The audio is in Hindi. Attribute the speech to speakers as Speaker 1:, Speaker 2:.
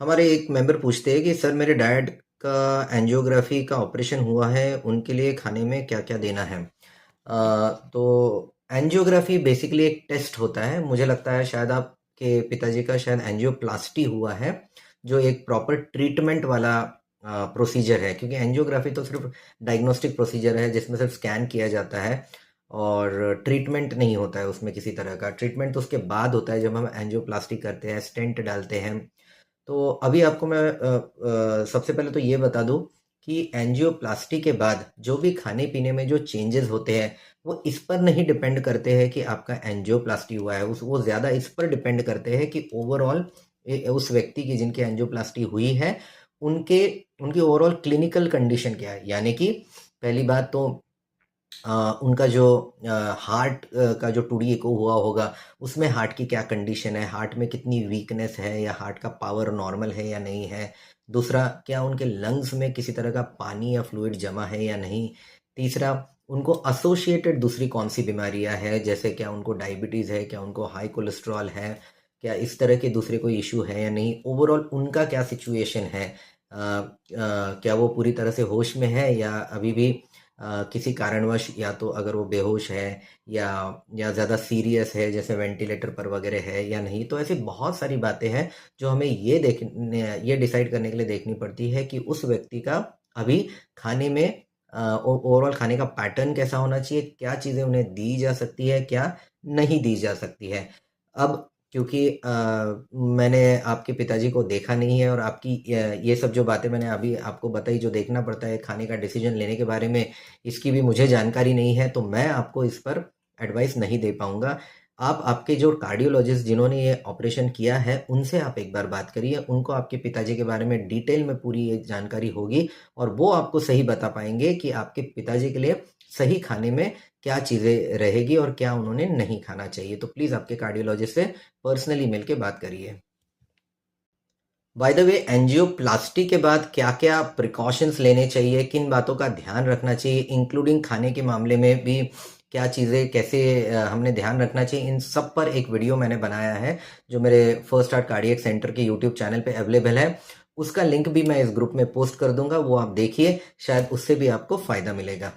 Speaker 1: हमारे एक मेंबर पूछते हैं कि सर मेरे डैड का एंजियोग्राफी का ऑपरेशन हुआ है, उनके लिए खाने में क्या-क्या देना है? तो एंजियोग्राफी बेसिकली एक टेस्ट होता है। मुझे लगता है शायद आपके पिताजी का शायद एंजियोप्लास्टी हुआ है, जो एक प्रॉपर ट्रीटमेंट वाला प्रोसीजर है, क्योंकि एंजियोग्राफी तो सिर्फ डायग्नोस्टिक प्रोसीजर है जिसमें सिर्फ स्कैन किया जाता है और ट्रीटमेंट नहीं होता है उसमें किसी तरह का। ट्रीटमेंट तो उसके बाद होता है जब हम एंजियोप्लास्टी करते हैं, स्टेंट डालते हैं। तो अभी आपको मैं सबसे पहले तो ये बता दूं कि एंजियोप्लास्टी के बाद जो भी खाने पीने में जो चेंजेस होते हैं वो इस पर नहीं डिपेंड करते हैं कि आपका एंजियोप्लास्टी हुआ है, उस वो ज़्यादा इस पर डिपेंड करते हैं कि ओवरऑल उस व्यक्ति की जिनकी एंजियोप्लास्टी हुई है उनके उनकी ओवरऑल क्लिनिकल कंडीशन क्या है। यानी कि पहली बात तो उनका जो हार्ट का जो टूटी को हुआ होगा उसमें हार्ट की क्या कंडीशन है, हार्ट में कितनी वीकनेस है या हार्ट का पावर नॉर्मल है या नहीं है। दूसरा, क्या उनके लंग्स में किसी तरह का पानी या फ्लूइड जमा है या नहीं। तीसरा, उनको एसोसिएटेड दूसरी कौन सी बीमारियां हैं, जैसे क्या उनको डायबिटीज़ है, क्या उनको हाई कोलेस्ट्रॉल है, क्या इस तरह के दूसरे कोई इशू है या नहीं। ओवरऑल उनका क्या सिचुएशन है, क्या वो पूरी तरह से होश में है या अभी भी किसी कारणवश, या तो अगर वो बेहोश है या ज़्यादा सीरियस है जैसे वेंटिलेटर पर वगैरह है या नहीं। तो ऐसी बहुत सारी बातें हैं जो हमें ये डिसाइड करने के लिए देखनी पड़ती है कि उस व्यक्ति का अभी खाने में ओवरऑल खाने का पैटर्न कैसा होना चाहिए, क्या चीज़ें उन्हें दी जा सकती है, क्या नहीं दी जा सकती है। अब क्योंकि मैंने आपके पिताजी को देखा नहीं है और आपकी ये सब जो बातें मैंने अभी आपको बताई, जो देखना पड़ता है खाने का डिसीजन लेने के बारे में, इसकी भी मुझे जानकारी नहीं है, तो मैं आपको इस पर एडवाइस नहीं दे पाऊंगा। आप आपके जो कार्डियोलॉजिस्ट जिन्होंने ये ऑपरेशन किया है उनसे आप एक बार बात करिए, उनको आपके पिताजी के बारे में डिटेल में पूरी ये जानकारी होगी और वो आपको सही बता पाएंगे कि आपके पिताजी के लिए सही खाने में क्या चीज़ें रहेगी और क्या उन्होंने नहीं खाना चाहिए। तो प्लीज़ आपके कार्डियोलॉजिस्ट से पर्सनली मिलके बात करिए। बाय द वे, एंजियोप्लास्टी के बाद क्या क्या प्रिकॉशंस लेने चाहिए, किन बातों का ध्यान रखना चाहिए, इंक्लूडिंग खाने के मामले में भी क्या चीज़ें कैसे हमने ध्यान रखना चाहिए, इन सब पर एक वीडियो मैंने बनाया है जो मेरे फर्स्ट हार्ट कार्डियक सेंटर के यूट्यूब चैनल पे अवेलेबल है। उसका लिंक भी मैं इस ग्रुप में पोस्ट कर दूंगा, वो आप देखिए, शायद उससे भी आपको फ़ायदा मिलेगा।